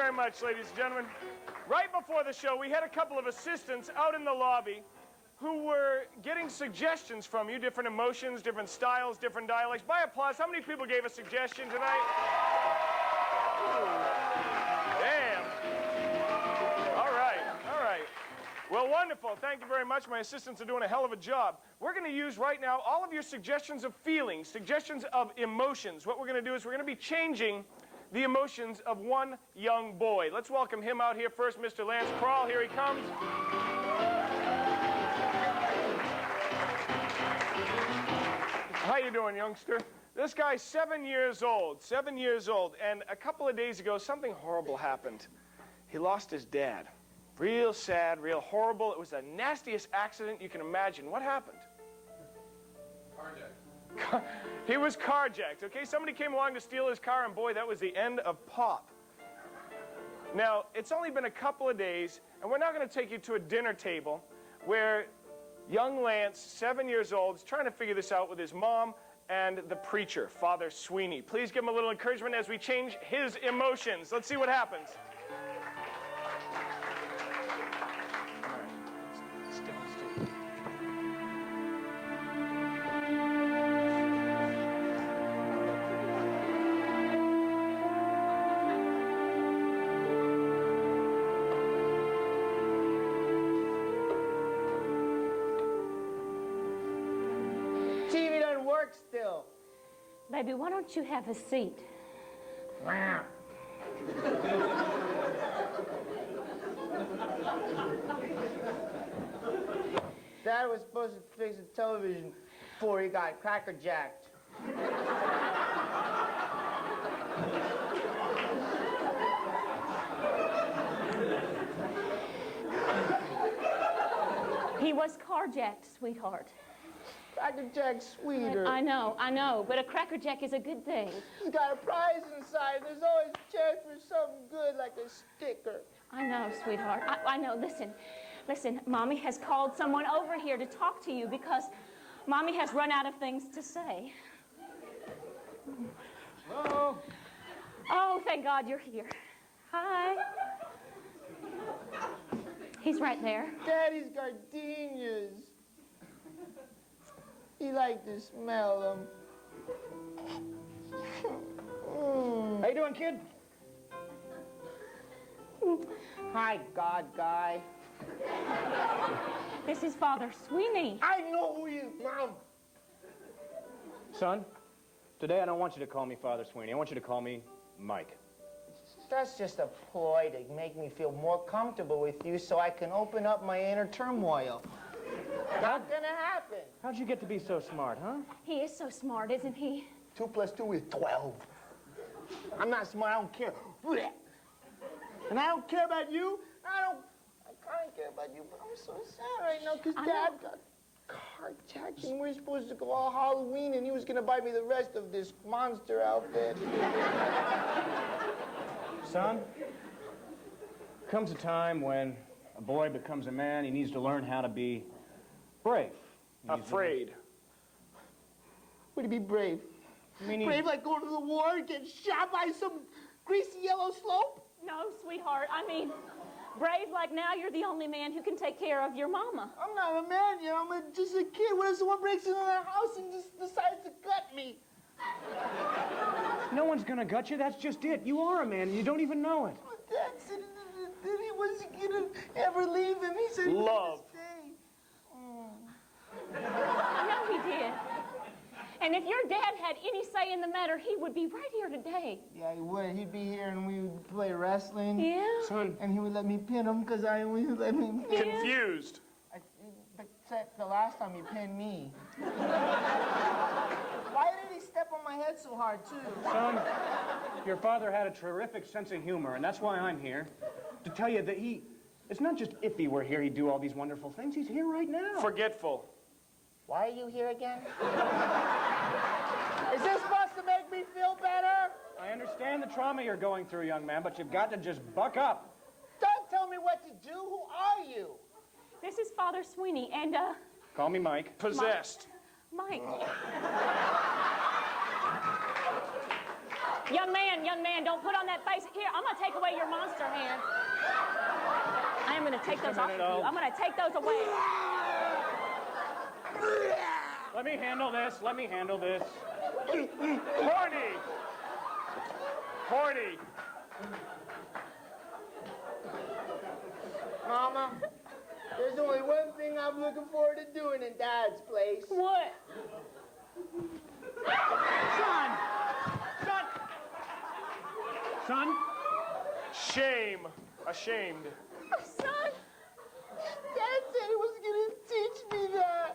very much, ladies and gentlemen. Right before the show, we had a couple of assistants out in the lobby who were getting suggestions from you, different emotions, different styles, different dialects. By applause, how many people gave a suggestion tonight? Damn. All right, all right. Well, wonderful. Thank you very much. My assistants are doing a hell of a job. We're going to use right now all of your suggestions of feelings, suggestions of emotions. What we're going to do is we're going to be changing the emotions of one young boy. Let's welcome him out here first, Mr. Lance Crawl. Here he comes. How you doing, youngster? This guy's 7 years old, and a couple of days ago, something horrible happened. He lost his dad. Real sad, real horrible. It was the nastiest accident you can imagine. What happened? Carjacked. He was carjacked, okay? Somebody came along to steal his car, and boy, that was the end of Pop. Now, it's only been a couple of days, and we're now going to take you to a dinner table where young Lance, 7 years old, is trying to figure this out with his mom and the preacher, Father Sweeney. Please give him a little encouragement as we change his emotions. Let's see what happens. TV doesn't work still. Baby, why don't you have a seat? Dad was supposed to fix the television before he got crackerjacked. He was carjacked, sweetheart. Crackerjack's sweeter. I know, but a crackerjack is a good thing. He's got a prize inside. There's always a chance for something good, like a sticker. I know, sweetheart. I know. Listen, Mommy has called someone over here to talk to you because Mommy has run out of things to say. Hello? Oh, thank God you're here. Hi. He's right there. Daddy's gardenias. He liked to smell them. How you doing, kid? Hi, God guy. This is Father Sweeney. I know who he is, Mom. Son, today I don't want you to call me Father Sweeney. I want you to call me Mike. That's just a ploy to make me feel more comfortable with you so I can open up my inner turmoil. Not gonna happen. How'd you get to be so smart, huh? He is so smart, isn't he? 2 + 2 is 12. I'm not smart, I don't care. And I don't care about you. I kind of care about you, but I'm so sad right now because Dad got carjacked and we're supposed to go all Halloween and he was gonna buy me the rest of this monster outfit. Son, comes a time when a boy becomes a man, he needs to learn how to be brave. Afraid. Would he be brave? Brave like going to the war and getting shot by some greasy yellow slope? No, sweetheart. I mean, brave like now you're the only man who can take care of your mama. I'm not a man yet, I'm just a kid. What if someone breaks into their house and just decides to gut me? No one's gonna gut you, that's just it. You are a man and you don't even know it. But Dad said that he wasn't gonna ever leave him. He said he was Love. gonna stay. I know he did. And if your dad had any say in the matter, he would be right here today. Yeah, he would. He'd be here and we would play wrestling. Yeah? Son, And he would let me pin him because I always let me pin him. Confused. Except the last time he pinned me. Why did he step on my head so hard, too? son, your father had a terrific sense of humor, and that's why I'm here. To tell you that it's not just if he were here, he'd do all these wonderful things. He's here right now. Forgetful. Why are you here again? Is this supposed to make me feel better? I understand the trauma you're going through, young man, but you've got to just buck up. Don't tell me what to do. Who are you? This is Father Sweeney, and, Call me Mike. Possessed. Mike. Young man, don't put on that face. Here, I'm going to take away your monster hands. I am going to take those off of you. I'm going to take those away. Let me handle this. Let me handle this. Horny! Horny! Mama, there's only one thing I'm looking forward to doing in Dad's place. What? Son! Son! Son? Shame. Ashamed. Son? Dad said he was gonna teach me that.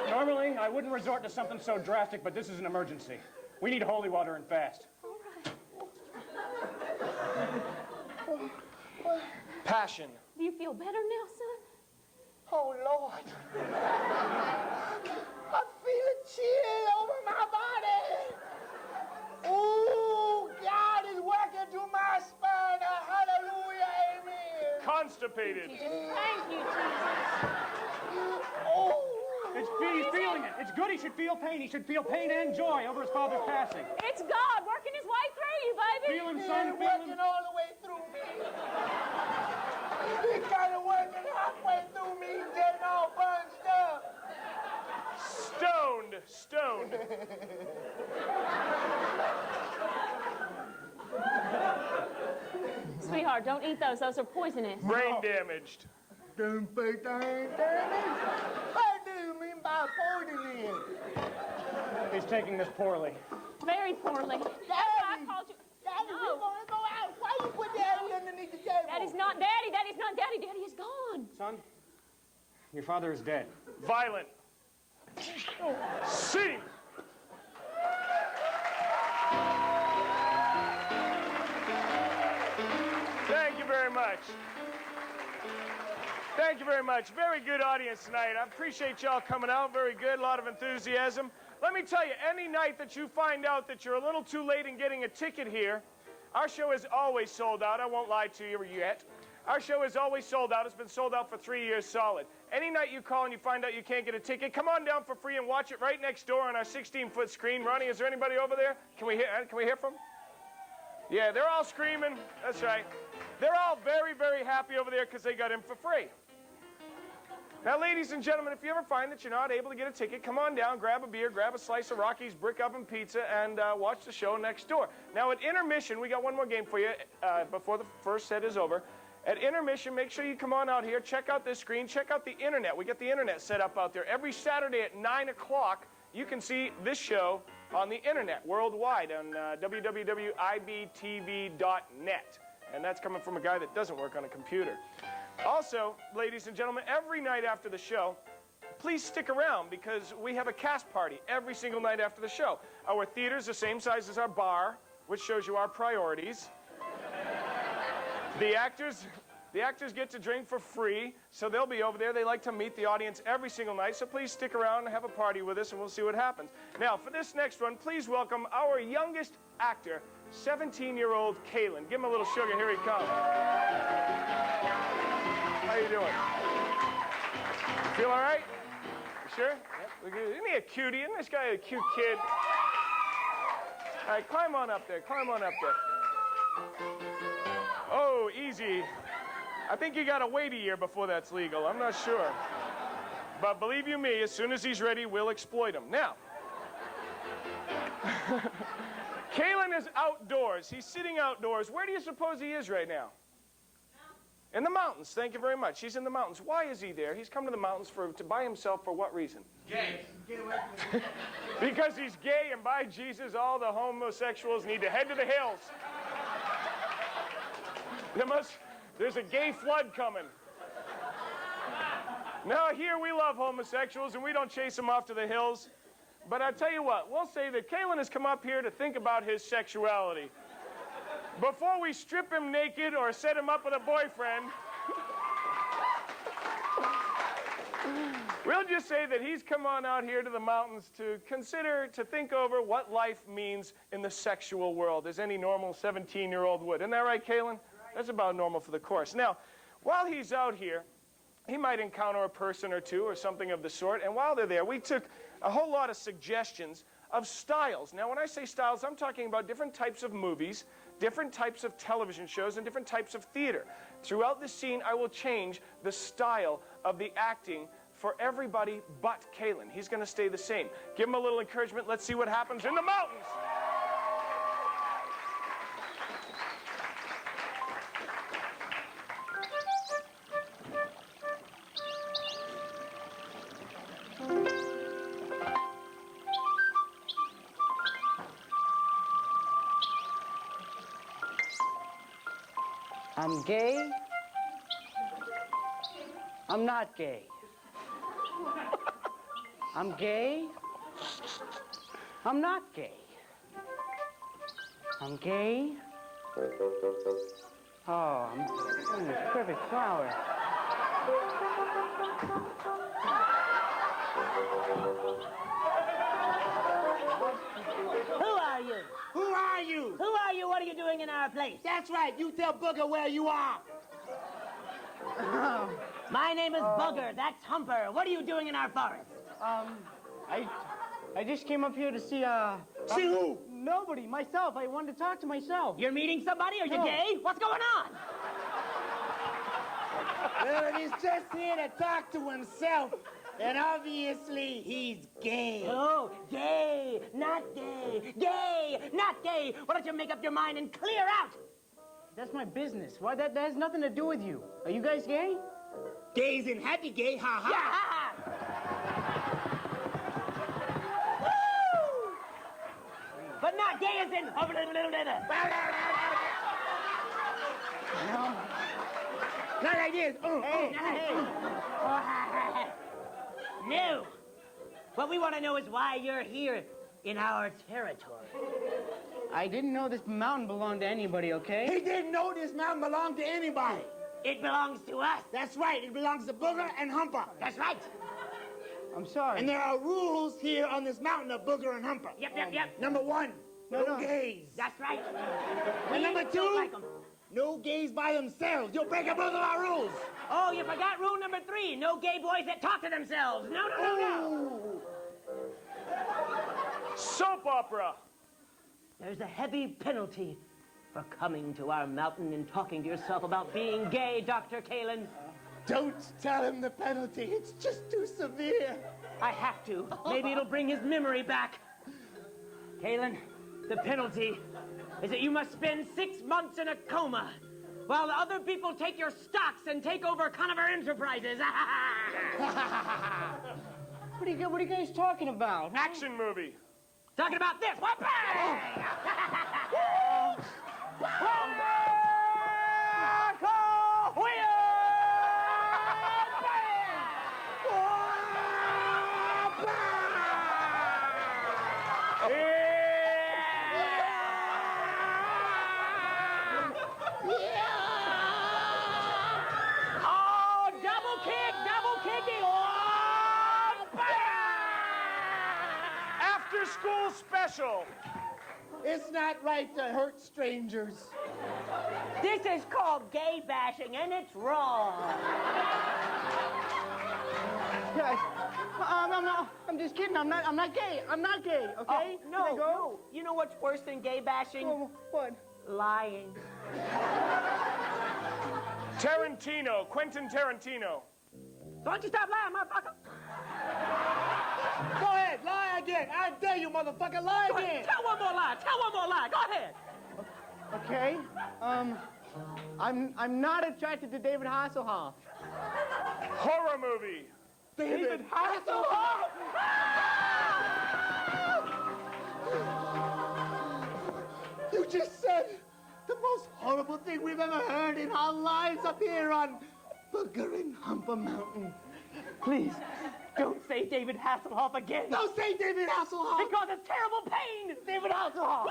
Normally, I wouldn't resort to something so drastic, but this is an emergency. We need holy water and fast. Passion. Do you feel better now, son? Oh, Lord. I feel a chill over my body. Oh, God is working through my spine. Hallelujah, amen. Constipated. Thank you, Jesus. Oh. He's feeling it. It's good he should feel pain. He should feel pain and joy over his father's passing. It's God working his way through you, baby. Feel him, He's son. Feel working him. all the way through me. He's kind of working halfway through me, getting all bunched up. Stoned. Stoned. Sweetheart, don't eat those. Those are poisonous. Brain damaged. Don't put that damage. What do you mean by poisoning? He's taking this poorly. Very poorly. That's why I called you. Daddy, No. we're gonna go out. Why you put Daddy underneath the table? That is not Daddy. That is not Daddy. Daddy is gone. Son, your father is dead. Violent. Sing. Thank you very much. Thank you very much. Very good audience tonight. I appreciate y'all coming out. Very good. A lot of enthusiasm. Let me tell you, any night that you find out that you're a little too late in getting a ticket here, our show is always sold out. I won't lie to you yet. Our show is always sold out. It's been sold out for 3 years solid. Any night you call and you find out you can't get a ticket, come on down for free and watch it right next door on our 16-foot screen. Ronnie, is there anybody over there? Can we hear from? Yeah, they're all screaming. That's right. They're all very, very happy over there because they got in for free. Now, ladies and gentlemen, if you ever find that you're not able to get a ticket, come on down, grab a beer, grab a slice of Rocky's Brick Oven Pizza, and watch the show next door. Now, at intermission, we got one more game for you before the first set is over. At intermission, make sure you come on out here, check out this screen, check out the internet. We got the internet set up out there. Every Saturday at 9 o'clock, you can see this show on the internet worldwide on www.ibtv.net. And that's coming from a guy that doesn't work on a computer. Also, ladies and gentlemen, every night after the show, please stick around because we have a cast party every single night after the show. Our theater's the same size as our bar, which shows you our priorities. The actors get to drink for free, so they'll be over there. They like to meet the audience every single night, so please stick around and have a party with us, and we'll see what happens. Now, for this next one, please welcome our youngest actor, 17-year-old Kalen. Give him a little sugar. Here he comes. How you doing? Feel all right? You sure? Yep. Isn't he a cutie? Isn't this guy a cute kid? All right, climb on up there. Climb on up there. Oh, easy. I think you gotta wait a year before that's legal. I'm not sure. But believe you me, as soon as he's ready, we'll exploit him. Now, Kalen is outdoors. He's sitting outdoors. Where do you suppose he is right now? In the mountains. Thank you very much. He's in the mountains. Why is he there? He's come to the mountains by himself for what reason? Gay. Because he's gay, and by Jesus, all the homosexuals need to head to the hills. There's a gay flood coming. Now, here we love homosexuals, and we don't chase them off to the hills. But I tell you what, we'll say that Kalen has come up here to think about his sexuality. Before we strip him naked or set him up with a boyfriend, we'll just say that he's come on out here to the mountains to think over what life means in the sexual world, as any normal 17-year-old would. Isn't that right, Kalen? That's about normal for the course. Now, while he's out here, he might encounter a person or two or something of the sort, and while they're there, we took a whole lot of suggestions of styles. Now, when I say styles, I'm talking about different types of movies, different types of television shows, and different types of theater. Throughout the scene, I will change the style of the acting for everybody but Kalen. He's going to stay the same. Give him a little encouragement. Let's see what happens in the mountains. I'm gay. I'm not gay. I'm gay. I'm not gay. I'm gay. Oh, I'm this perfect flower. Who are you? Who are you? Who are you? What are you doing in our place? That's right. You tell Booger where you are. My name is Bugger. That's Humper. What are you doing in our forest? I just came up here to see, See who? nobody, myself. I wanted to talk to myself. You're meeting somebody? Are you No. gay? What's going on? Well, he's just here to talk to himself. And obviously, he's gay. Oh, gay, not gay, gay, not gay. Why don't you make up your mind and clear out? That's my business. Why, that has nothing to do with you. Are you guys gay? Gays and happy gay, ha ha. Yeah, ha, ha. Woo! But not gay as in... Not like this. No. What we want to know is why you're here in our territory. I didn't know this mountain belonged to anybody, okay? He didn't know this mountain belonged to anybody. It belongs to us. That's right. It belongs to Booger and Humper. That's right. I'm sorry. And there are rules here on this mountain of Booger and Humper. Yep. Number one, no gays. That's right. And number don't two, like 'em. no gays by themselves. You're breaking both of our rules. Oh, you forgot rule number 3. No gay boys that talk to themselves. No. Ooh. Soap opera. There's a heavy penalty for coming to our mountain and talking to yourself about being gay, Dr. Kalen. Don't tell him the penalty. It's just too severe. I have to. Maybe it'll bring his memory back. Kalen, the penalty is that you must spend 6 months in a coma while the other people take your stocks and take over Conover Enterprises. What are you guys talking about? Action movie. Talking about this. What? Bang! Oh, double kicking. Oh, bang! After school special. It's not right to hurt strangers. This is called gay bashing, and it's wrong. Guys, I'm just kidding. I'm not gay. I'm not gay, okay? Oh, no, Can I go? no. You know what's worse than gay bashing? Oh, what? Lying. Tarantino. Quentin Tarantino. Don't you stop lying, motherfucker. Go ahead, lie again. I dare you, motherfucker, lie Go ahead. again. Tell one more lie. Go ahead. Okay. I'm not attracted to David Hasselhoff. Horror movie. David Hasselhoff. You just said the most horrible thing we've ever heard in our lives up here on Booger and Humper Mountain. Please, don't say David Hasselhoff again. Don't say David Hasselhoff. It causes terrible pain. David Hasselhoff.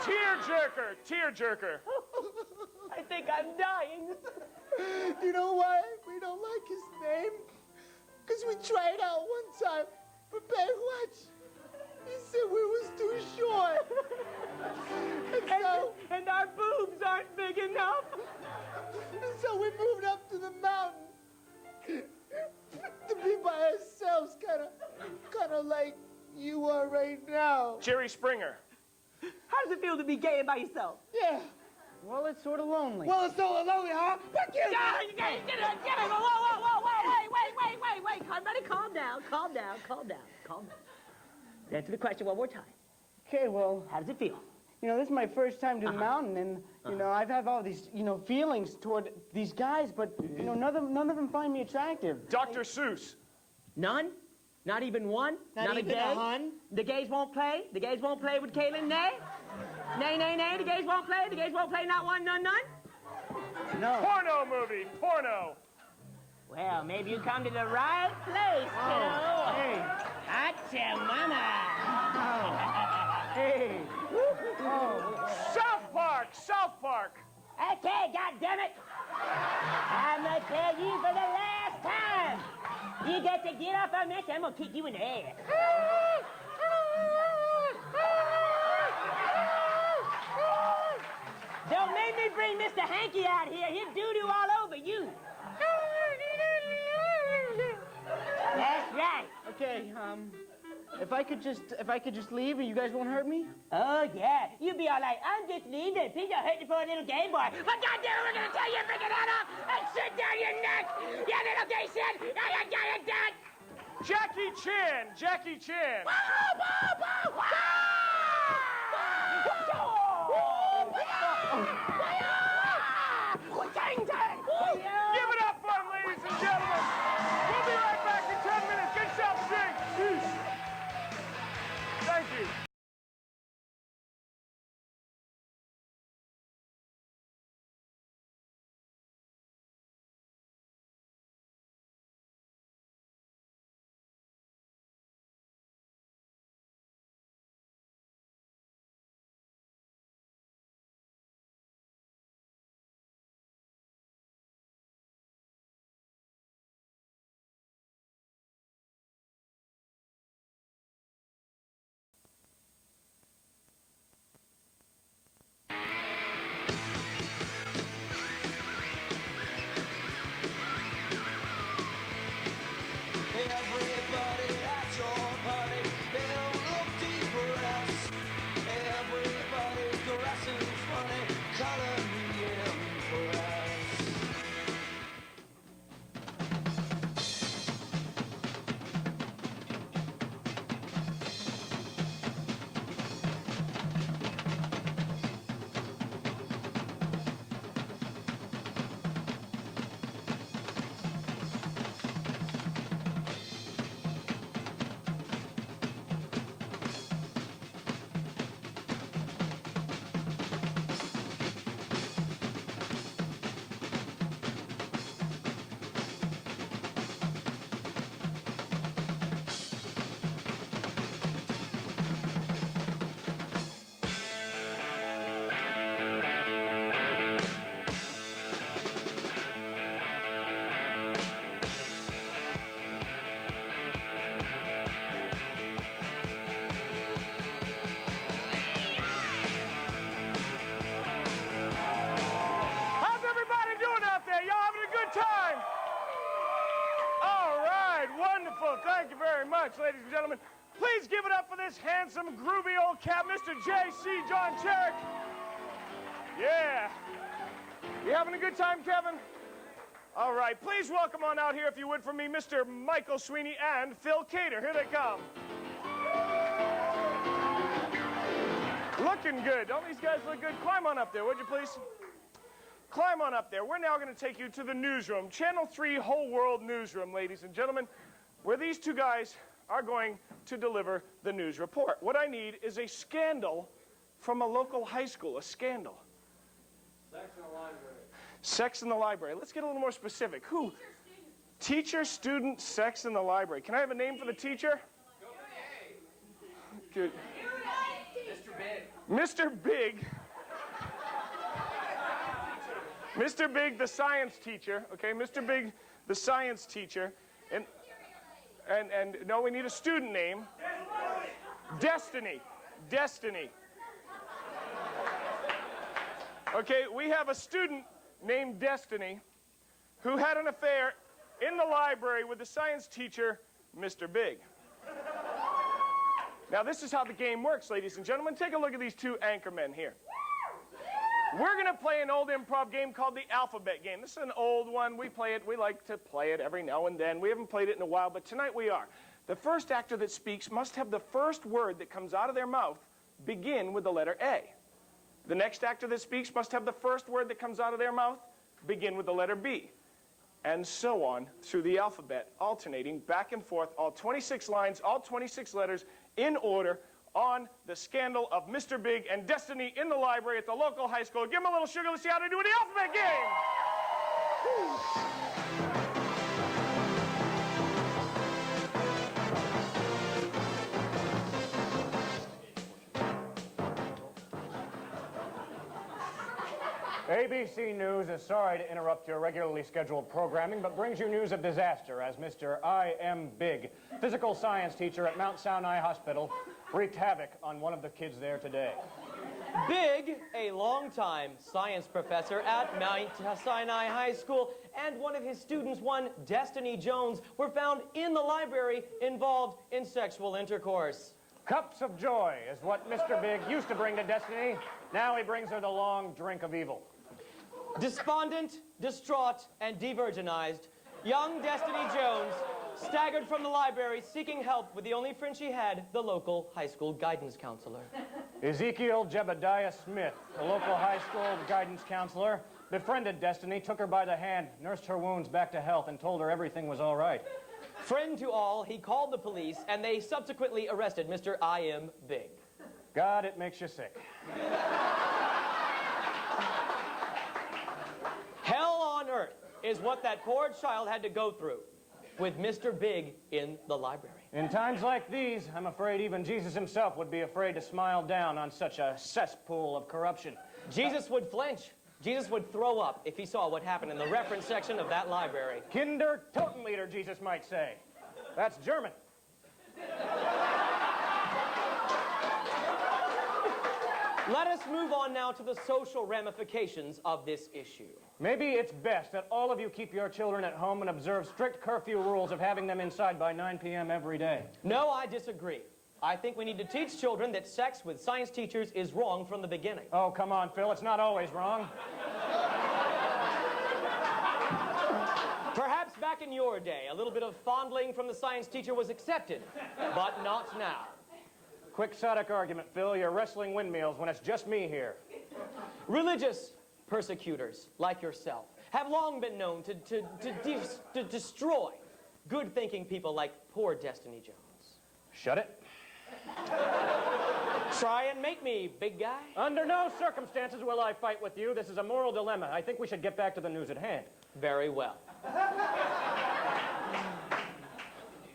Tearjerker. I think I'm dying. You know why we don't like his name? Because we tried out one time for Baywatch. He said we was too short. And our boobs aren't big enough. And so we moved up to the mountain to be by ourselves, kind of like you are right Jerry Springer. How does it feel to be gay and by yourself? Yeah. Well, it's sort of lonely. Well, it's so lonely, huh? Fuck you! Yeah, you get it. Wait. Everybody calm down. Answer the question one more time. Okay, well, How does it feel? you know, this is my first time to the mountain, and, you know, I've had all these, you know, feelings toward these guys, but, you know, none of them find me attractive. Dr. Seuss. None? Not even one? Not a even gay? a hun? The gays won't play? The gays won't play with Kaylin, nay? Nay. The gays won't play? The gays won't play, not one, none? No. Porno movie. Porno. Well, maybe you come to the right place, kiddo. Hey. Acha mama. Hey. South Park. Okay, goddammit. I'm gonna tell you for the last time. You got to get off our mess, I'm gonna kick you in the ass. Don't make me bring Mr. Hanky out here. He'll doo-doo all over you. That's right. Okay, if I could just leave, and you guys won't hurt me? Oh, yeah. You'll be all like, I'm just leaving. Please don't hurt you for a little gay boy. But goddamn, we're gonna tell you to freak it out off and sit down your neck. You little gay shit. You got it done. Jackie Chan. Give it up for him, ladies and gentlemen. We'll be right back in 10 minutes. Get yourself a drink. Peace. Thank you. Everybody at your party, they don't look deep for us. Everybody's caressing funny, color me in for us. How's everybody doing out there? Y'all having a good time? All right, wonderful. Thank you very much, ladies and gentlemen. Please give it up for this handsome, groovy old cat, Mr. J.C. John Cherrick. Yeah. You having a good time, Kevin? All right, please welcome on out here, if you would, for me, Mr. Michael Sweeney and Phil Cater. Here they come. Looking good. Don't these guys look good? Climb on up there, would you please? Climb on up there. We're now going to take you to the newsroom, Channel 3 Whole World Newsroom, ladies and gentlemen, where these two guys are going to deliver the news report. What I need is a scandal from a local high school, a scandal. Sex in the library. Sex in the library. Let's get a little more specific. Who? Teacher, student, sex in the library. Can I have a name for the teacher? Good. Mr. Big. Mr. Big, the science teacher. Okay, Mr. Big, the science teacher. And no, we need a student name. Destiny. Destiny. Okay, we have a student named Destiny who had an affair in the library with the science teacher, Mr. Big. Now, this is how the game works, ladies and gentlemen. Take a look at these two anchor men here. We're going to play an old improv game called the alphabet game. This is an old one. We play it. We like to play it every now and then. We haven't played it in a while, but tonight we are. The first actor that speaks must have the first word that comes out of their mouth begin with the letter A. The next actor that speaks must have the first word that comes out of their mouth begin with the letter B. And so on through the alphabet, alternating back and forth, all 26 lines, all 26 letters in order, on the scandal of Mr. Big and Destiny in the library at the local high school. Give them a little sugar. Let's see how they do in the alphabet game. ABC News is sorry to interrupt your regularly scheduled programming, but brings you news of disaster as Mr. I.M. Big, physical science teacher at Mount Sinai Hospital, wreaked havoc on one of the kids there today. Big, a longtime science professor at Mount Sinai High School, and one of his students, one Destiny Jones, were found in the library involved in sexual intercourse. Cups of joy is what Mr. Big used to bring to Destiny. Now he brings her the long drink of evil. Despondent, distraught, and de-virginized, young Destiny Jones staggered from the library seeking help with the only friend she had, the local high school guidance counselor. Ezekiel Jebediah Smith, the local high school guidance counselor, befriended Destiny, took her by the hand, nursed her wounds back to health, and told her everything was all right. Friend to all, he called the police, and they subsequently arrested Mr. I.M. Big. God, it makes you sick. Hell on earth is what that poor child had to go through with Mr. Big in the library. In times like these, I'm afraid even Jesus himself would be afraid to smile down on such a cesspool of corruption. Jesus would flinch. Jesus would throw up if he saw what happened in the reference section of that library. Kinder Totenlieder, Jesus might say. That's German. Let us move on now to the social ramifications of this issue. Maybe it's best that all of you keep your children at home and observe strict curfew rules of having them inside by 9 p.m. every day. No, I disagree. I think we need to teach children that sex with science teachers is wrong from the beginning. Oh, come on, Phil. It's not always wrong. Perhaps back in your day, a little bit of fondling from the science teacher was accepted, but not now. Quixotic argument, Phil. You're wrestling windmills when it's just me here. Religious persecutors, like yourself, have long been known to destroy good-thinking people like poor Destiny Jones. Shut it. Try and make me, big guy. Under no circumstances will I fight with you. This is a moral dilemma. I think we should get back to the news at hand. Very well.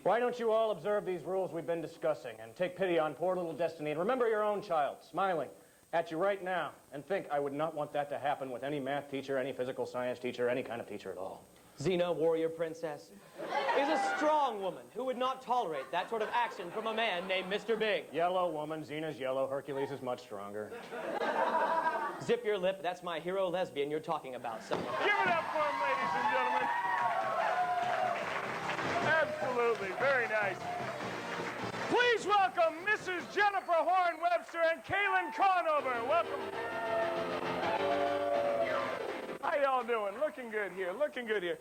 Why don't you all observe these rules we've been discussing and take pity on poor little Destiny and remember your own child, smiling at you right now, and think I would not want that to happen with any math teacher, any physical science teacher, any kind of teacher at all. Xena, warrior princess, is a strong woman who would not tolerate that sort of action from a man named Mr. Big. Yellow woman, Xena's yellow, Hercules is much stronger. Zip your lip, that's my hero lesbian you're talking about, son. Give it up for him, ladies and gentlemen. Absolutely, very nice. Please welcome Mrs. Jennifer Horn Webster and Kaylin Conover. Welcome. How y'all doing? Looking good here, looking good here.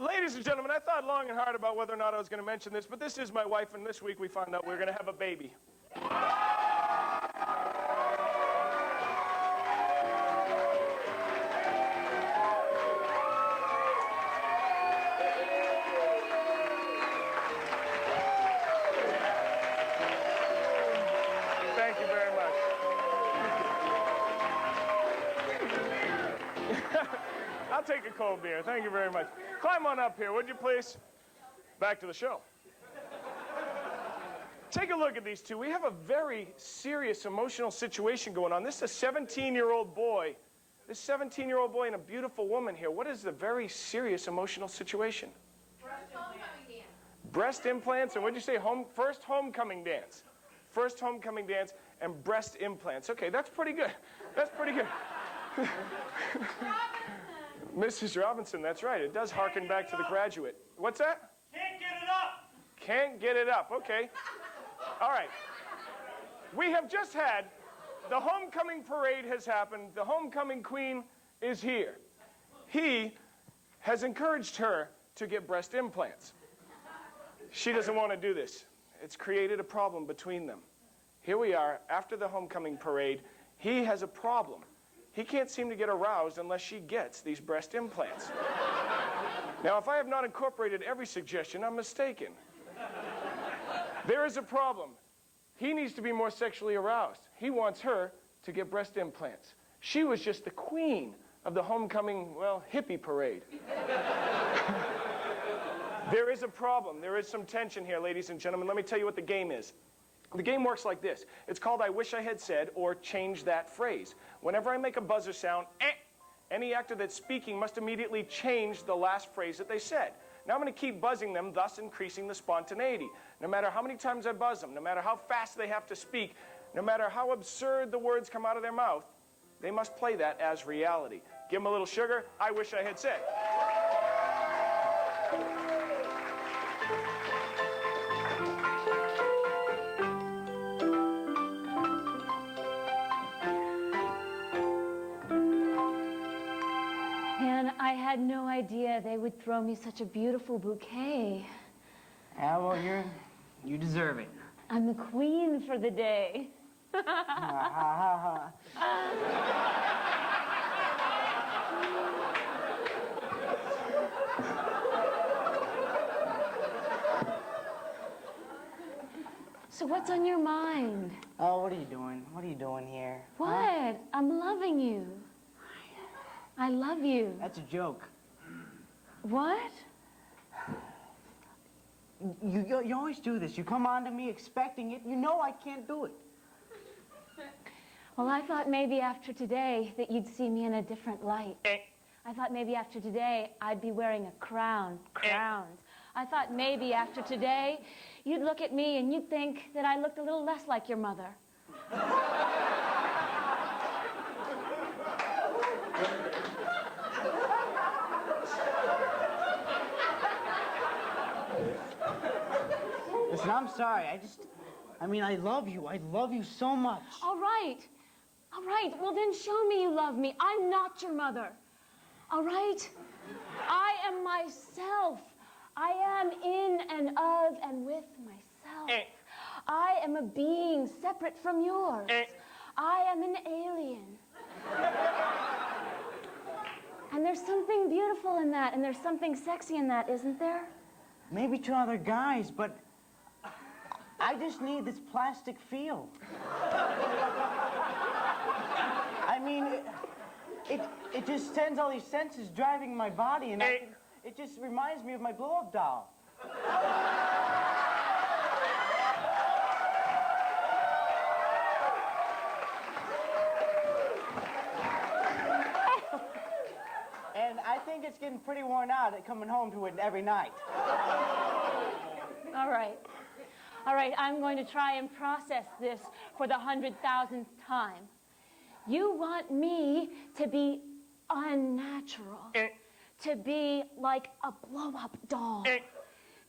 Ladies and gentlemen, I thought long and hard about whether or not I was going to mention this, but this is my wife, and this week we found out we were going to have a baby. Thank you very much. I'll take a cold beer. Thank you very much. Climb on up here, would you please? Back to the show. Take a look at these two. We have a very serious emotional situation going on. This is a 17-year-old boy. This 17-year-old boy and a beautiful woman here. What is the very serious emotional situation? Breast implants, and what'd you say? First homecoming dance. First homecoming dance and breast implants. Okay, that's pretty good. That's pretty good. Mrs. Robinson, that's right. It does harken back to The Graduate. What's that? Can't get it up. Can't get it up. Okay. All right. We have just had, the homecoming parade has happened. The homecoming queen is here. He has encouraged her to get breast implants. She doesn't want to do this. It's created a problem between them. Here we are, after the homecoming parade. He has a problem. He can't seem to get aroused unless she gets these breast implants. Now, if I have not incorporated every suggestion, I'm mistaken. There is a problem. He needs to be more sexually aroused. He wants her to get breast implants. She was just the queen of the homecoming, well, hippie parade. There is a problem. There is some tension here, ladies and gentlemen. Let me tell you what the game is. The game works like this. It's called I Wish I Had Said or Change That Phrase. Whenever I make a buzzer sound, any actor that's speaking must immediately change the last phrase that they said. Now I'm going to keep buzzing them, thus increasing the spontaneity. No matter how many times I buzz them, no matter how fast they have to speak, no matter how absurd the words come out of their mouth, they must play that as reality. Give them a little sugar. I wish I had said. And I had no idea they would throw me such a beautiful bouquet. Yeah, well, you deserve it. I'm the queen for the day. So what's on your mind? Oh, what are you doing? What are you doing here? What? Huh? I'm loving you. I love you. That's a joke. What? You always do this. You come on to me expecting it. You know I can't do it. Well, I thought maybe after today that you'd see me in a different light. I thought maybe after today I'd be wearing a crown. Crowns. I thought maybe after today you'd look at me and you'd think that I looked a little less like your mother. Listen, I'm sorry. I mean, I love you. I love you so much. All right. All right. Well, then show me you love me. I'm not your mother. All right? I am myself. I am in and of and with myself. I am a being separate from yours. I am an alien. And there's something beautiful in that, and there's something sexy in that, isn't there? Maybe to other guys, but I just need this plastic feel. I mean, it just sends all these senses driving my body, and it just reminds me of my blow-up doll. And I think it's getting pretty worn out at coming home to it every night. All right. All right, I'm going to try and process this for the 100,000th time. You want me to be unnatural, to be like a blow-up doll,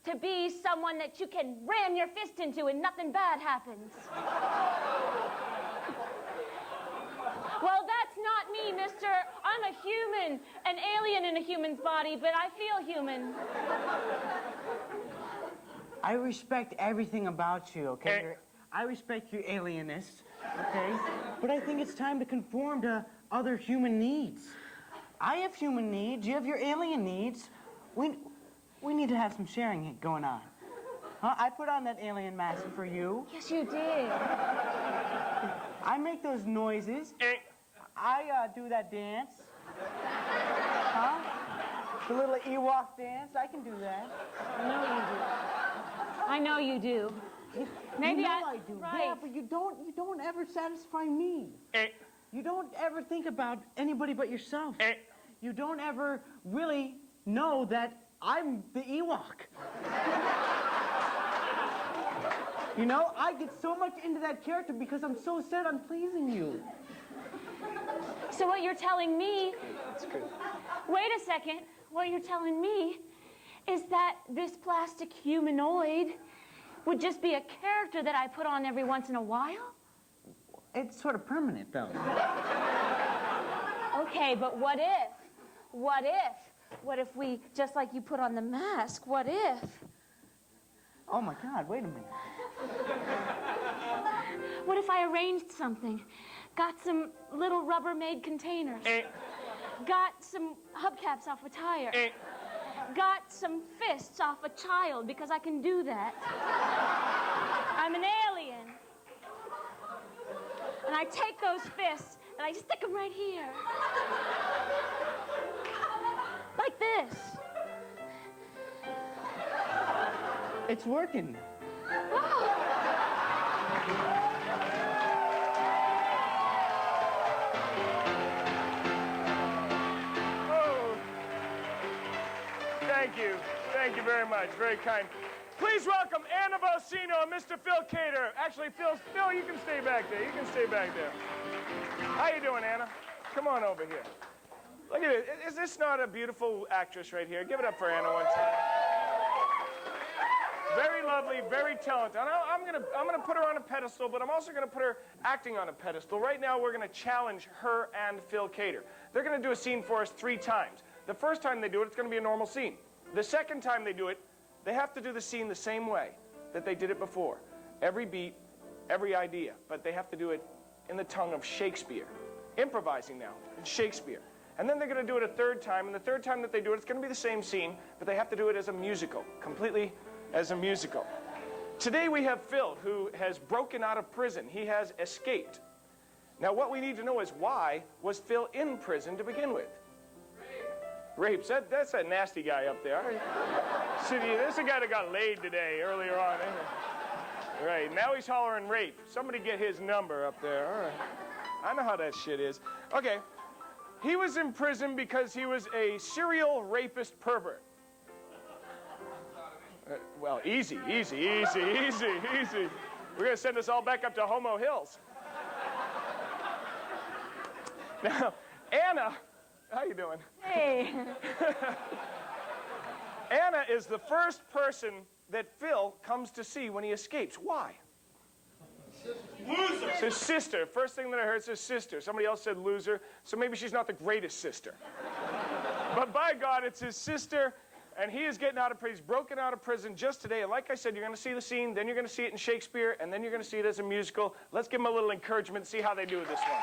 to be someone that you can ram your fist into and nothing bad happens. Well, that's not me, mister. I'm a human, an alien in a human's body, but I feel human. I respect everything about you, okay? I respect your alienness, okay? But I think it's time to conform to other human needs. I have human needs, you have your alien needs. We need to have some sharing going on. Huh? I put on that alien mask for you. Yes, you did. I make those noises. I do that dance. Huh? The little Ewok dance, I can do that. I know you do. Maybe you know I do. Right. Yeah, but you don't ever satisfy me. You don't ever think about anybody but yourself. You don't ever really know that I'm the Ewok. You know, I get so much into that character because I'm so set on pleasing you. So what you're telling me... That's good. Wait a second. What you're telling me is that this plastic humanoid would just be a character that I put on every once in a while? It's sort of permanent, though. Okay, but what if? What if? What if we, just like you put on the mask, what if? Oh, my God, wait a minute. What if I arranged something? Got some little Rubbermaid containers. Got some hubcaps off a tire. Got some fists off a child, because I can do that. I'm an alien. And I take those fists and I stick them right here. Like this. It's working. Oh, thank you. Thank you very much. Very kind. Please welcome Anna Balsino and Mr. Phil Cater. Actually, Phil, you can stay back there. You can stay back there. How you doing, Anna? Come on over here. Look at it. Is this not a beautiful actress right here? Give it up for Anna one time. Very lovely, very talented. And I'm gonna put her on a pedestal, but I'm also gonna put her acting on a pedestal. Right now, we're gonna challenge her and Phil Cater. They're gonna do a scene for us 3 times. The first time they do it, it's gonna be a normal scene. The second time they do it, they have to do the scene the same way that they did it before. Every beat, every idea, but they have to do it in the tongue of Shakespeare. Improvising now, it's Shakespeare. And then they're gonna do it a 3rd time, and the 3rd time that they do it, it's gonna be the same scene, but they have to do it as a musical, completely as a musical. Today we have Phil, who has broken out of prison. He has escaped. Now what we need to know is, why was Phil in prison to begin with? Rapes. That's that nasty guy up there. See, this is a guy that got laid today, earlier on. Isn't it? Right, now he's hollering rape. Somebody get his number up there. All right. I know how that shit is. Okay. He was in prison because he was a serial rapist pervert. Well, easy. We're going to send us all back up to Homo Hills. Now, Anna, how you doing? Hey. Anna is the first person that Phil comes to see when he escapes. Why? Loser. It's his sister. First thing that I heard is his sister. Somebody else said loser, so maybe she's not the greatest sister. But by God, it's his sister, and he is getting out of prison. He's broken out of prison just today. And like I said, you're going to see the scene, then you're going to see it in Shakespeare, and then you're going to see it as a musical. Let's give him a little encouragement, see how they do with this one.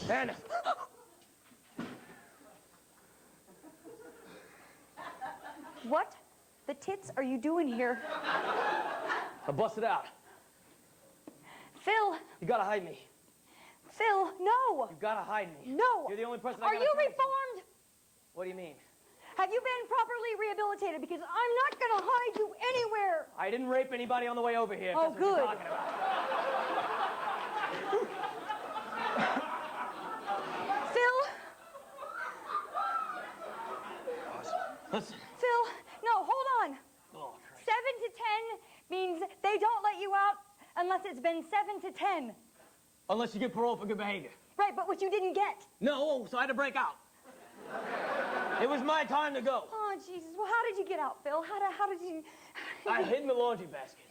Anna. What the tits are you doing here? I busted out. Phil. You gotta hide me. Phil, no. You gotta hide me. No. You're the only person I Are gotta you turn to. reformed? What do you mean? Have you been properly rehabilitated? Because I'm not gonna hide you anywhere. I didn't rape anybody on the way over here. If Oh, that's what you're good. talking about. Phil. Listen. Phil, no, hold on. Oh, Christ. 7 to 10 means they don't let you out unless it's been 7 to 10. Unless you get parole for good behavior. Right, but what you didn't get. No, so I had to break out. It was my time to go. Oh, Jesus. Well, how did you get out, Phil? How did you... I hid in the laundry basket.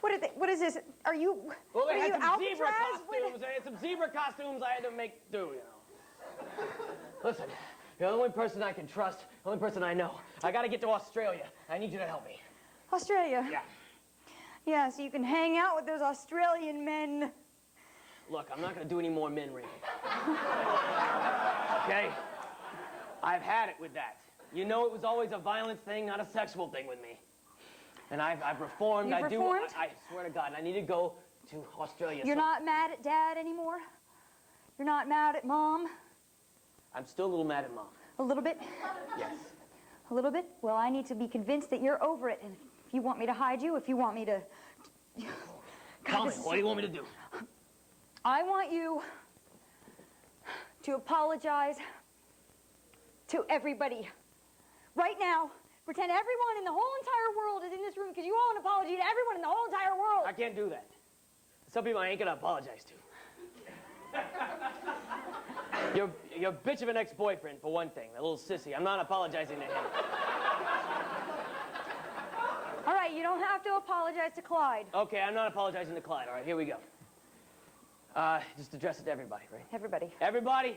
What is this? Are you... Well, they are had you some zebra Alcatraz? costumes. They had some zebra costumes I had to make do, you know. Listen, you're the only person I can trust, the only person I know. I gotta get to Australia. I need you to help me. Australia? Yeah. Yeah, so you can hang out with those Australian men. Look, I'm not gonna do any more men raping. Okay? I've had it with that. You know, it was always a violent thing, not a sexual thing with me. And I've reformed. You've reformed? I swear to God, I need to go to Australia. You're not mad at Dad anymore? You're not mad at Mom? I'm still a little mad at Mom. A little bit? Yes. A little bit? Well, I need to be convinced that you're over it. And if you want me to hide you, if you want me to... Tell me, what do you want me to do? I want you to apologize to everybody. Right now, pretend everyone in the whole entire world is in this room because you owe an apology to everyone in the whole entire world. I can't do that. Some people I ain't gonna apologize to. You're a bitch of an ex-boyfriend, for one thing. A little sissy. I'm not apologizing to him. All right, you don't have to apologize to Clyde. Okay, I'm not apologizing to Clyde. All right, here we go. Just address it to everybody, right? Everybody. Everybody,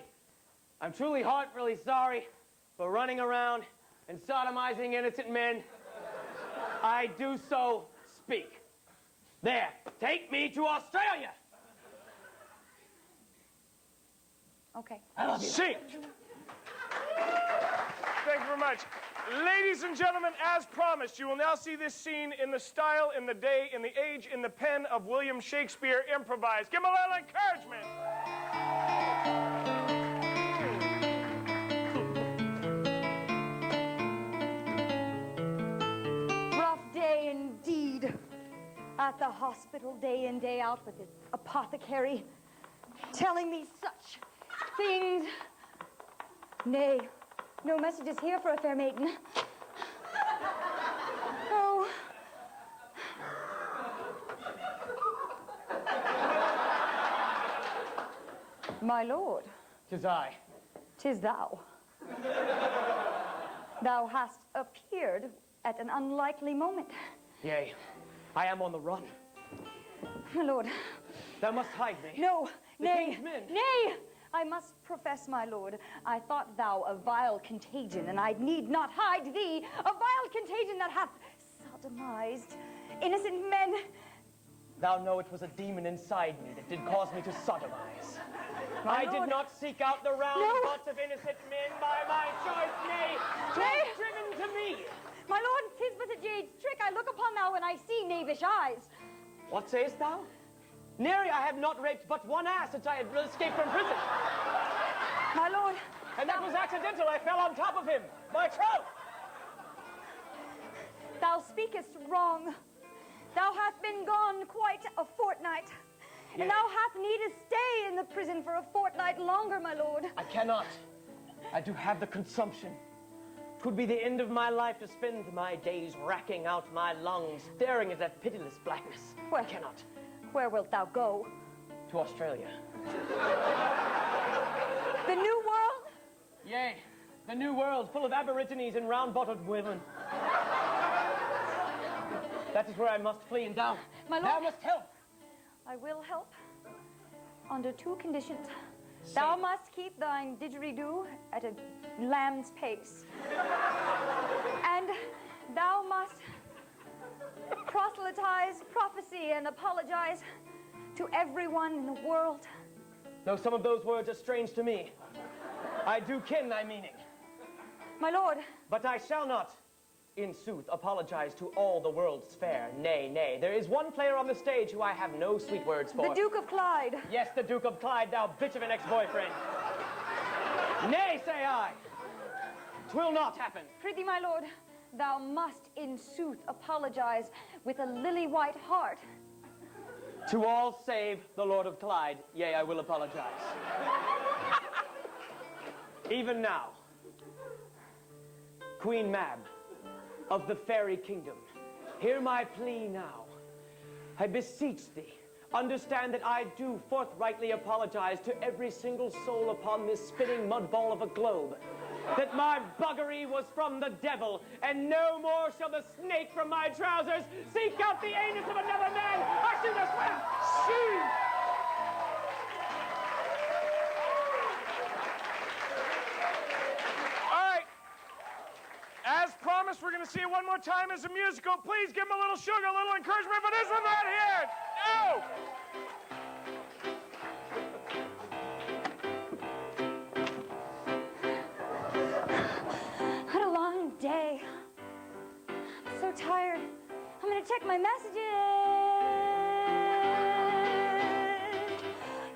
I'm truly heartfully sorry for running around and sodomizing innocent men. I do so speak. There, take me to Australia! Okay. I love you. See. Thank you very much. Ladies and gentlemen, as promised, you will now see this scene in the style, in the day, in the age, in the pen of William Shakespeare improvised. Give him a little encouragement. Rough day indeed. At the hospital day in, day out with the apothecary telling me such things. Nay, no messages here for a fair maiden. Oh. My lord. 'Tis I. 'Tis thou. Thou hast appeared at an unlikely moment. Yea, I am on the run. My lord. Thou must hide me. No, The nay, king's men. nay! I must profess, my lord, I thought thou a vile contagion, and I need not hide thee, a vile contagion that hath sodomized innocent men. Thou know it was a demon inside me that did cause me to sodomize. My I lord. did not seek out the round No. butts of innocent men by my choice, nay, 'twas driven to me. My lord, 'tis but a jade's trick I look upon thou when I see knavish eyes. What sayest thou? Nary I have not raped but one ass since I had escaped from prison. My lord, And that was accidental. I fell on top of him. My troth! thou speakest wrong. Thou hast been gone quite a fortnight, and thou hast need to stay in the prison for a fortnight longer, my lord. I cannot. I do have the consumption. 'Twould be the end of my life to spend my days racking out my lungs, staring at that pitiless blackness. I cannot. Where wilt thou go? To Australia. The new world? Yea, the new world full of aborigines and round-bottomed women. That is where I must flee, and thou, My lord. thou must help. I will help under two conditions. Thou must keep thine didgeridoo at a lamb's pace. And thou must proselytize prophecy and apologize to everyone in the world. Though some of those words are strange to me, I do ken thy meaning. My lord, But I shall not, in sooth, apologize to all the world's fair. Nay, nay, there is one player on the stage who I have no sweet words for. the Duke of Clyde. Yes, the Duke of Clyde, thou bitch of an ex-boyfriend. Nay, say I. 'Twill not happen. Prithee, my lord, thou must in sooth apologize with a lily-white heart. To all save the Lord of Clyde, yea, I will apologize. Even now, Queen Mab of the Fairy Kingdom, hear my plea now. I beseech thee, understand that I do forthrightly apologize to every single soul upon this spinning mud ball of a globe. That my buggery was from the devil, and no more shall the snake from my trousers seek out the anus of another man. I should have swear. All right. As promised, we're going to see it one more time as a musical. Please give him a little sugar, a little encouragement for this one right here. No! What a long day. I'm so tired. I'm gonna check my messages.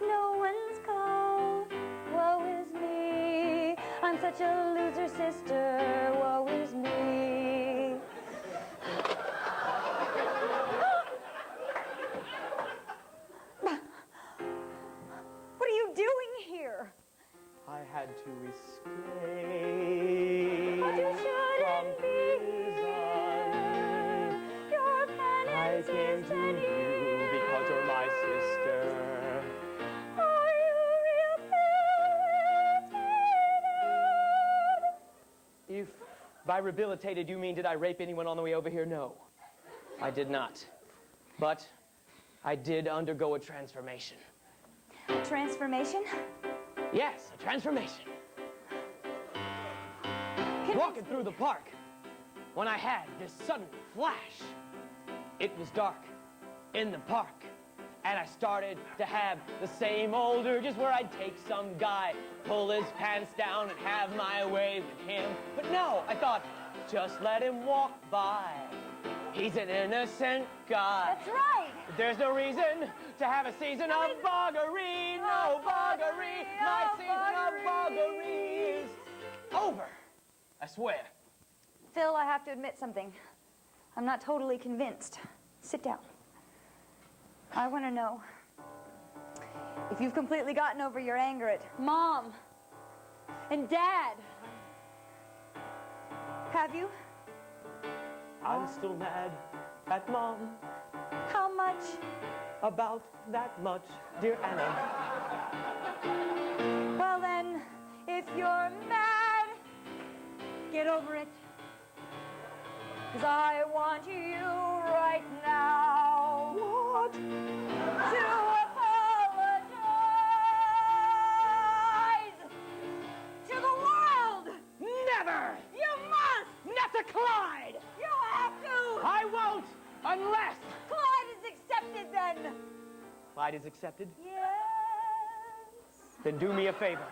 No one's called. Woe is me. I'm such a loser, sister. Woe is me. What are you doing here? to escape But you from shouldn't be prison. Your I penance came is to 10 you years. because you're my sister. Are you rehabilitated? If by rehabilitated you mean did I rape anyone on the way over here? No, I did not. But I did undergo a transformation. Transformation? Yes, a transformation. Walking through the park, when I had this sudden flash, it was dark in the park, and I started to have the same old urges where I'd take some guy, pull his pants down, and have my way with him. But no, I thought, just let him walk by. He's an innocent guy. That's right. There's no reason to have a season of buggery, no buggery. My season of buggery is over. I swear. Phil, I have to admit something. I'm not totally convinced. Sit down. I want to know if you've completely gotten over your anger at Mom and Dad. Have you? I'm still mad at Mom. How much? About that much, dear Anna. Well then, if you're mad, get over it. 'Cause I want you right now. What? To apologize to the world. Never! You must. Not to Clyde! You have to. I won't unless Clyde is accepted then. Clyde is accepted. Yes. Then do me a favor.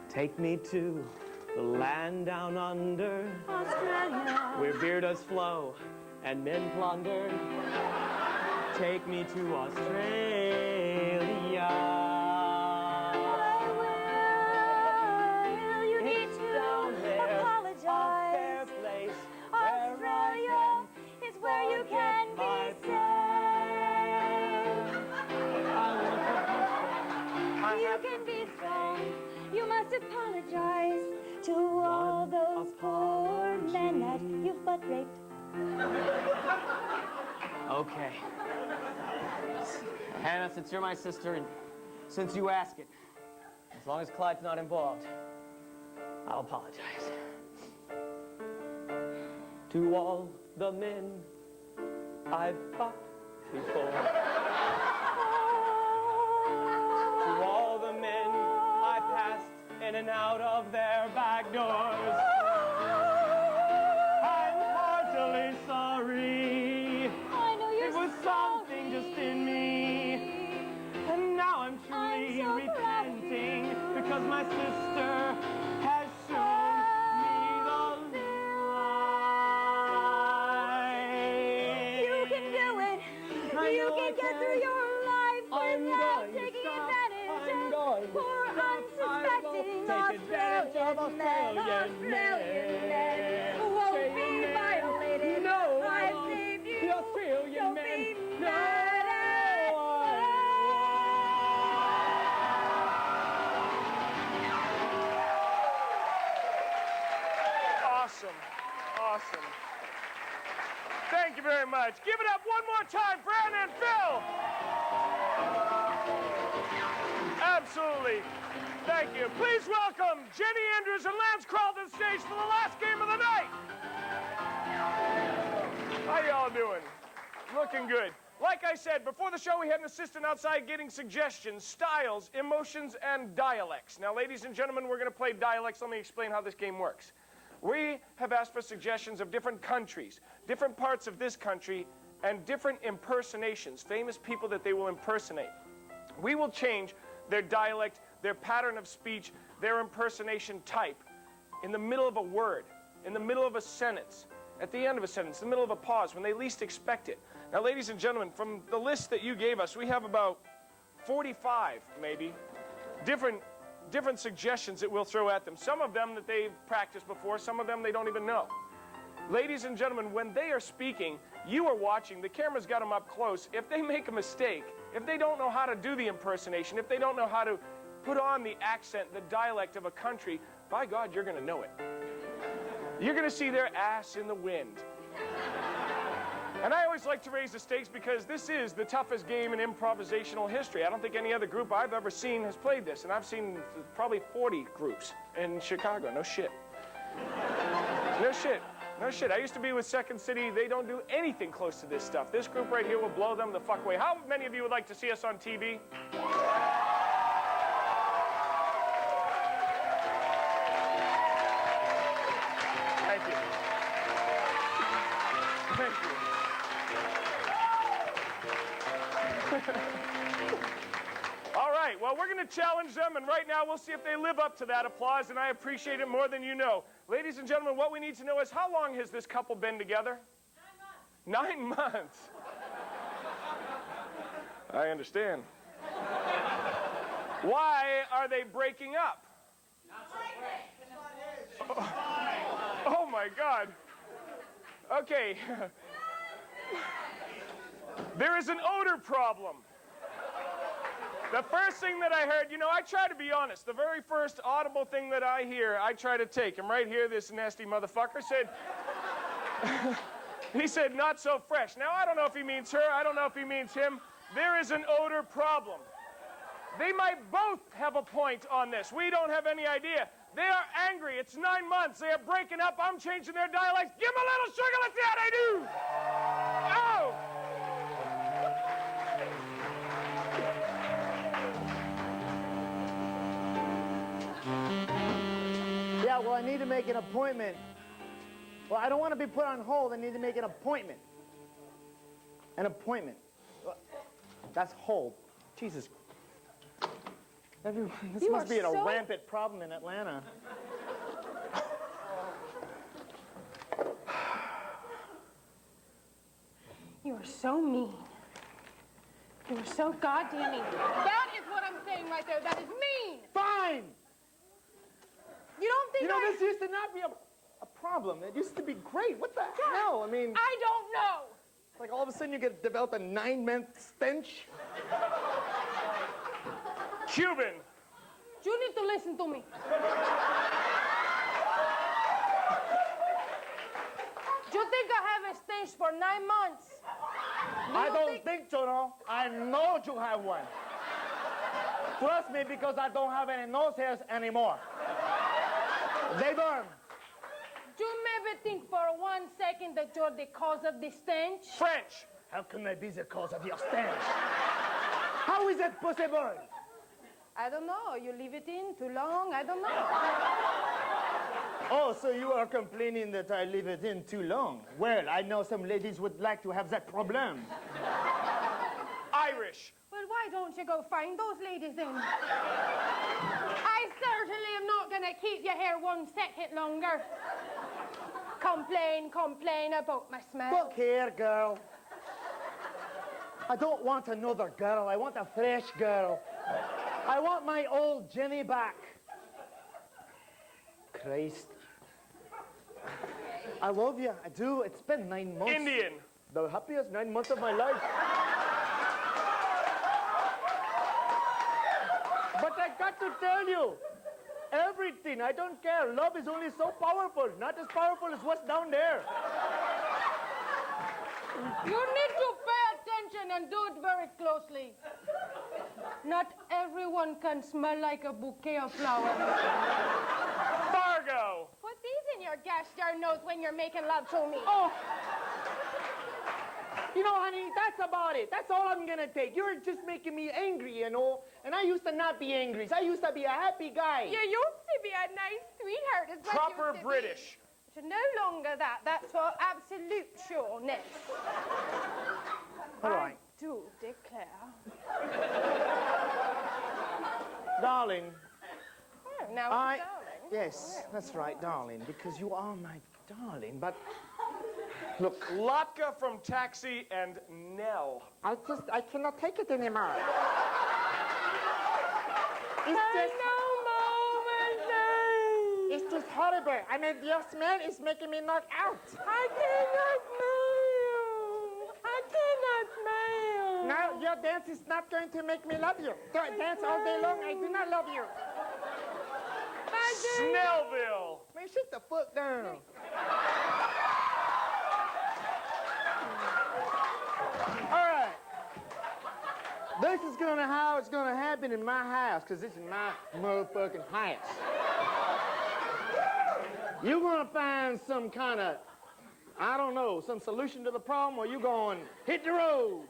Take me to the land down under, Australia. where beer does flow and men plunder. Take me to Australia. You need It's to down there, a fair apologize. place Australia is where you can my be safe. You can be strong. You must apologize to all those poor men that you've butt raped. Okay. Hannah, since you're my sister and since you ask it, as long as Clyde's not involved, I'll apologize. To all the men I've fucked before. To all the men I passed in and out of their back doors. I'm heartily sorry. I know you're It was something just in me. And now I'm truly I'm so proud of repenting because my sister has shown me the light. You can do it. I You know I can get can. through your life I'm without going to taking stop. advantage I'm of going to poor stop. I unsuspecting won't take advantage of Australian men. who won't be Australian men. violated. No, I I won't. saved you. The Australian Don't men. be No. mad at Awesome. Awesome. Thank you very much. Give it up one more time for Anna and Phil. Absolutely. Thank you. Please welcome Jenny Andrews and Lance Kroll to the stage for the last game of the night. How y'all doing? Looking good. Like I said, before the show, we had an assistant outside getting suggestions, styles, emotions, and dialects. Now, ladies and gentlemen, we're going to play dialects. Let me explain how this game works. We have asked for suggestions of different countries, different parts of this country, and different impersonations, famous people that they will impersonate. We will change their dialect, their pattern of speech, their impersonation type in the middle of a word, in the middle of a sentence, at the end of a sentence, in the middle of a pause, when they least expect it. Now, ladies and gentlemen, from the list that you gave us, we have about 45, maybe, different suggestions that we'll throw at them. Some of them that they've practiced before, some of them they don't even know. Ladies and gentlemen, when they are speaking, you are watching. The camera's got them up close. If they make a mistake, if they don't know how to do the impersonation, if they don't know how to put on the accent, the dialect of a country, by God, you're going to know it. You're going to see their ass in the wind. And I always like to raise the stakes because this is the toughest game in improvisational history. I don't think any other group I've ever seen has played this, and I've seen probably 40 groups in Chicago. No shit. No shit. No shit. I used to be with Second City. They don't do anything close to this stuff. This group right here will blow them the fuck away. How many of you would like to see us on TV? Thank you. Thank you. All right, well, we're going to challenge them, and right now we'll see if they live up to that applause, and I appreciate it more than you know. Ladies and gentlemen, what we need to know is how long has this couple been together? 9 months. 9 months. I understand. Why are they breaking up? Oh my God. Okay. There is an odor problem. The first thing that I heard, you know, I try to be honest. The very first audible thing that I hear, I try to take. And right here, this nasty motherfucker said, he said, not so fresh. Now, I don't know if he means her. I don't know if he means him. There is an odor problem. They might both have a point on this. We don't have any idea. They are angry. It's 9 months. They are breaking up. I'm changing their dialects. Give them a little sugar. Let's see how they do. Oh! Yeah, well, I need to make an appointment. Well, I don't want to be put on hold. I need to make an appointment. An appointment. That's hold. Jesus. This must be a rampant problem in Atlanta. You are so mean. You are so goddamn mean. That is what I'm saying right there. That is mean. Fine. You don't think this used to not be a problem. It used to be great. What the hell? I mean... I don't know. Like all of a sudden you get developed a 9-month stench. Cuban. You need to listen to me. You think I have a stench for 9 months? I don't think so, no. I know you have one. Trust me, because I don't have any nose hairs anymore. They burn. You maybe think for 1 second that you're the cause of the stench? French. How can I be the cause of your stench? How is it possible? I don't know. You leave it in too long. I don't know. Oh, so you are complaining that I leave it in too long. Well, I know some ladies would like to have that problem. Irish. Well, why don't you go find those ladies then? I certainly am not going to keep you here 1 second longer. Complain about my smell. Look here, girl. I don't want another girl. I want a fresh girl. I want my old Jenny back. Christ. I love you. I do. It's been 9 months. Indian. The happiest 9 months of my life. But I got to tell you, everything. I don't care. Love is only so powerful. Not as powerful as what's down there. You need to pay attention and do it very closely. Not everyone can smell like a bouquet of flowers. Fargo. Put these in your gosh darn nose when you're making love to me. Oh. You know, honey, that's about it. That's all I'm gonna take. You're just making me angry, you know. And I used to not be angry. I used to be a happy guy. You used to be a nice sweetheart. Is what Proper you used to British. Be. You're no longer that. That's for absolute sureness. All right. I do declare. Darling. Oh, now it's darling. Yes, that's right, darling, because you are my darling, but look. Latka from Taxi and Nell. I cannot take it anymore. It's just horrible. I mean, your smell is making me knock out. I cannot smell you. I cannot smell you. Now, your dance is not going to make me love you. Dance all day long, I do not love you. Snellville. Man, sit the fuck down. All right. This is how it's gonna happen in my house, because this is my motherfucking house. You're gonna find some kind of, I don't know, some solution to the problem, or you going hit the road.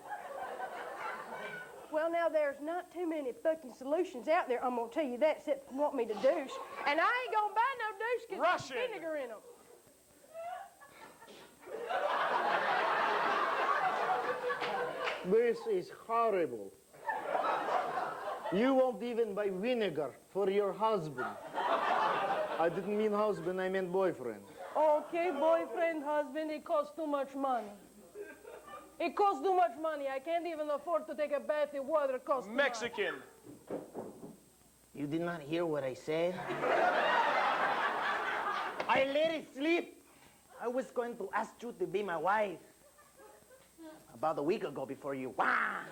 Well, now, there's not too many fucking solutions out there, I'm gonna tell you that, except want me to douche. And I ain't gonna buy no douche because there's Russian. vinegar in them. This is horrible. You won't even buy vinegar for your husband. I didn't mean husband, I meant boyfriend. Okay, boyfriend, husband, it costs too much money. It costs too much money. I can't even afford to take a bath in water. It costs too much. Mexican. You did not hear what I said? I let it sleep. I was going to ask you to be my wife. About a week ago before you. Wah!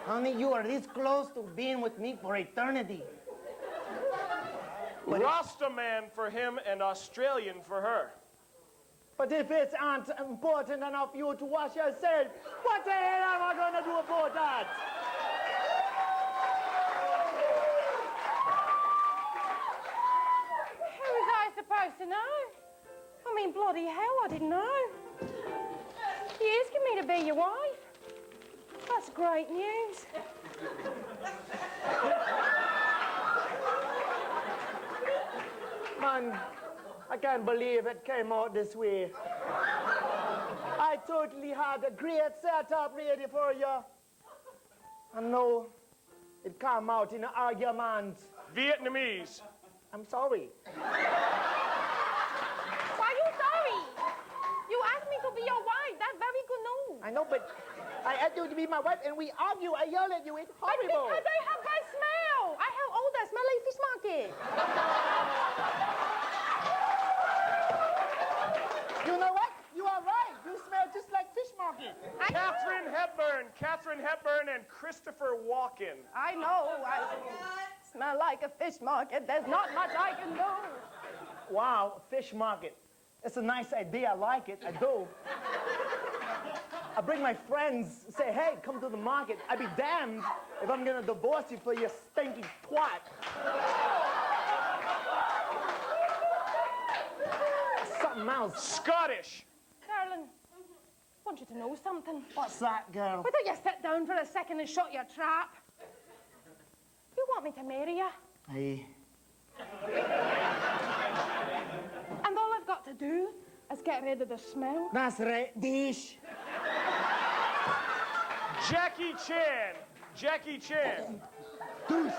Honey, you are this close to being with me for eternity. Rastaman for him and Australian for her. But if it's not important enough for you to wash yourself, what the hell am I going to do about that? How was I supposed to know? I mean, bloody hell, I didn't know. You asking me to be your wife? That's great news. Man, I can't believe it came out this way. I totally had a great setup ready for you. And no, it came out in an argument. Vietnamese. I'm sorry. Why you sorry? You asked me to be your wife. That's very good news. I know, but I asked you to be my wife and we argue. I yell at you. It's horrible. Because I have bad smell. I have all that smell like fish market. You know what? You are right. You smell just like fish market. Katharine Hepburn. Katharine Hepburn and Christopher Walken. I know. I smell like a fish market. There's not much I can do. Wow, fish market. It's a nice idea. I like it. I do. I bring my friends, say, hey, come to the market. I'd be damned if I'm gonna divorce you for your stinky twat. Something else. Scottish. Carolyn, I want you to know something. What's that, girl? Why don't you sit down for a second and shut your trap? You want me to marry you? Hey. And all I've got to do is get rid of the smell. That's right, dish. Jackie Chan. Jackie Chan. Douche.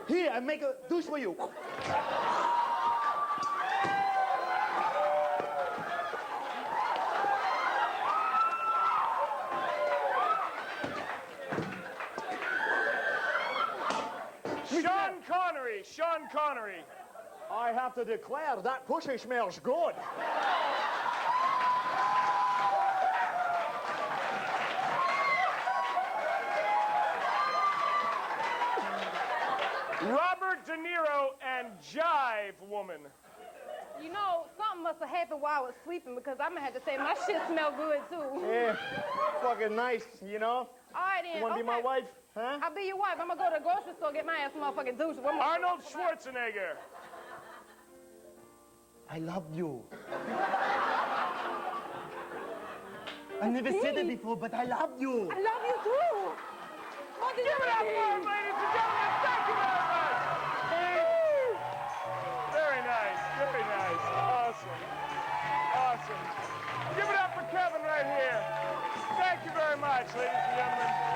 Here, I make a douche for you. Sean Connery. Sean Connery. I have to declare that pussy smells good. Robert De Niro and Jive Woman. You know, something must have happened while I was sleeping because I'm gonna have to say my shit smell good too. Yeah, fucking nice, you know? All right, then. You wanna be my wife, huh? I'll be your wife. I'm gonna go to the grocery store get my ass motherfucking douche. Arnold Schwarzenegger. I love you. I never said it before, but I love you. I love you too. What did Give it up for him, ladies and gentlemen. Thank you very much. Very nice. Very nice. Awesome. Awesome. Give it up for Kevin right here. Thank you very much, ladies and gentlemen.